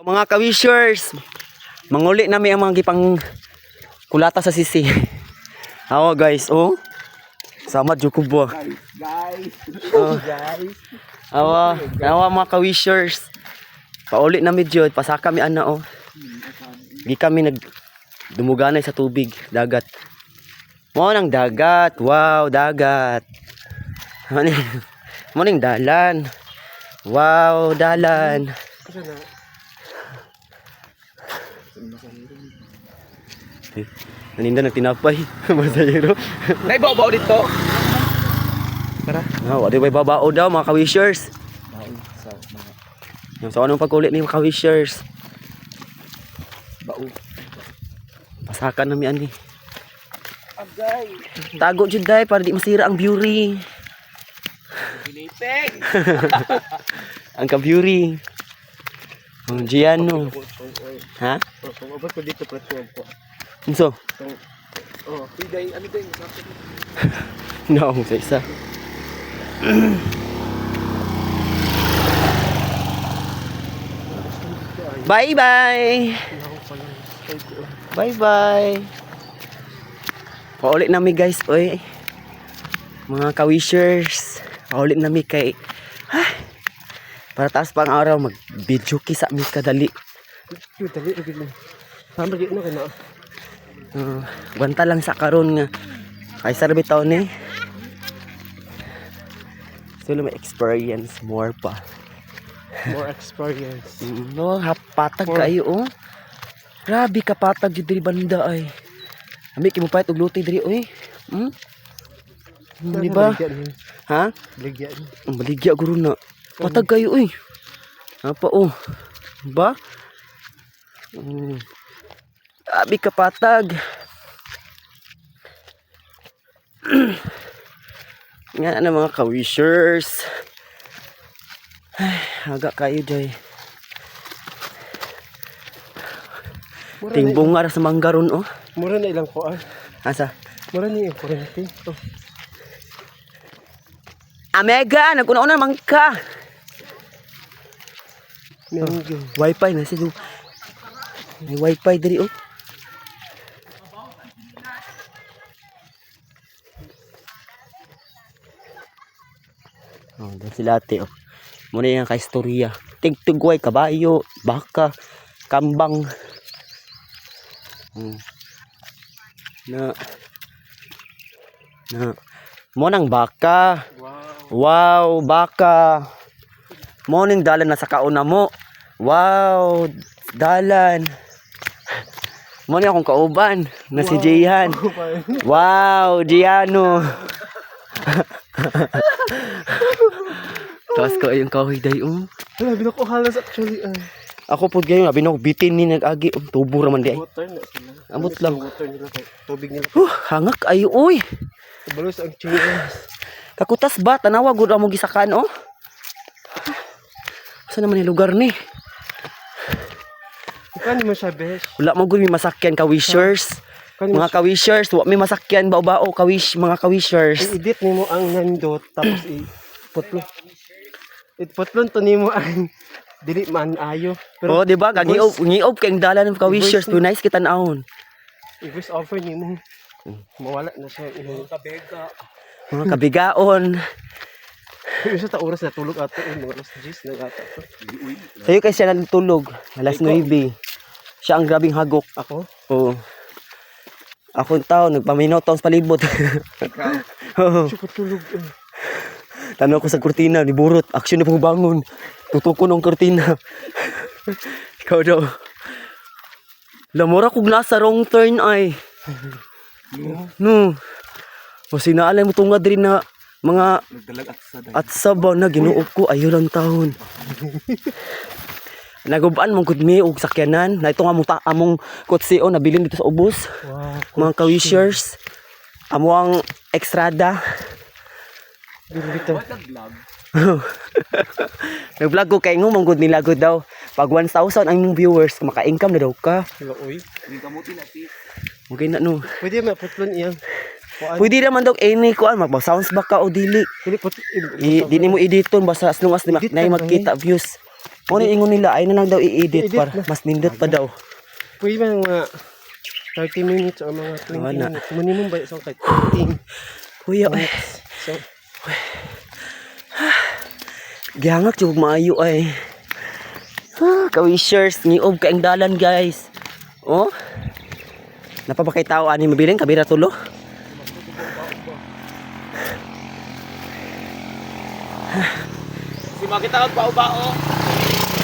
Mga ka-wishers, manguli namin ang mga gipang kulata sa sisi. Awa guys, oh. Sama Jukubo. Guys. Guys. Awa mga ka-wishers. Pauli namin jud, pasaka mi ana oh. Gi kami dumuganay sa tubig, dagat. Mo nang dagat. Wow, dagat. Mo ning dalan. Wow, dalan. Naninda nagtinapay. Masayro. Naibaw-baw dito. Tara. Wala may babao daw mga ka-wishers. Yung sa anong pagkulit ni mga ka-wishers. Bao. Pasakan namin ani. Agay. Tago jud day para di masira ang beauty. Pinipig. Ang ka-beauty. Ang Giano. Ha? Kung abot ko dito platform ko. Unso? Oh, piday, ano day? No, sa isa. Bye-bye. Bye-bye. Paulit nami guys, oy. Mga ka-wishers. Paulit nami kay para taas pang araw mag-video kisa mi kadali. Dali lagi mo. Sama di na kana. Gwanta lang sa karon nga kay sarbi taon ni. Sila may experience more pa. More experience. No, hapatag kayo oh. Grabe ka patag jud diri banda ay. Ami kimo payat og luti diri oy. Di ba? Ha? Ligyan. Baligya guro na. Patag kayo oy. Apa oh? Ba? Abi ka patag. Nga na mga ka-wishers. Ay, aga kayo day. Tingbungar sa manggaron oh. Mura na ilang kuan. Asa? Mura ni yung kurente. Oh. Amega, naguna-una man ka. Mengyo. Wifi na siya. May wifi diri oh. Oh, dan sila ate oh. Muna yung kaistorya. Tigtugway, kabayo, baka, kambang. Na monang baka. Wow, baka. Morning dalan na sa kauna mo. Wow, dalan. Morning akong kauban na si Jihan. Wow, Giano. Tapos ko yung kahoy day Wala bin ako halos actually. Ako po gayon, abi na bitin ni nag-agi tubo ra man di ay. Water na sila. Amot lang. Water nila kay tubig nila. Hangak ayo oy. Balos ang chingas. Kakutas ba tanawa gud mo gisakan oh. Saan naman yung lugar ni? Kani mo siya besh. Wala mo gud mi masakyan ka-wishers. Mga ka-wishers, wa mi masakyan bao-bao ka-wish mga ka-wishers. I-edit nimo ang nindot tapos i-putlon. Iputlo to nimo ang dili man ayo. Oh, di ba? Giop kay ang dalan ng ka-wishers, do nice kita naon. I-voice offer nimo. Mawala na siya imong kabega. Mga kabigaon. Isa ta oras na tulog ato mga alas 10 na ata. Sayo kay siya natulog, alas 9. Siya ang grabing hagok. Ako? Oo. Akong tao, nagpaminaw sa palibot. Oo. Siya patulog. Tanaw ko sa kurtina, ni burot. Aksyon na pong bangon. Tutok ko ng kurtina. Ikaw daw. Lamura kong nasa wrong turn ay. No. Masinaalay mo tungad rin na mga atsa ba na ginuog ko. Ayaw lang taon. Nagubaan mong kudmi og sakyanan. Na ito nga among kotseo nabilin dito sa ubos. Wow, mga ka-wishers. Amo ang ekstrada. dito. Nag-vlog ko kay ngumong gud nilagod daw. Pag 1,000 ang inyong viewers, maka-income na daw ka. Hello, oy. Okay na no. Pwede maputlon iyang. Pwede naman daw any kuan mag-sounds back ka o dili. Dili Di mo editon basta as long as na magkita views. Mo ni ingon nila ay na lang daw i-edit I-edit para na. mas nindot pa daw. Pwede ba mga 30 minutes o mga 20 Wala. minutes? Minimum ba so kahit 15 Kuya, ay. minutes. So, Gihangak jud maayo ay. Ka-wishers, niob ka ang dalan guys. Oh. Napapakay tao ani mabiling kabira tulo. Si makita og bao-bao.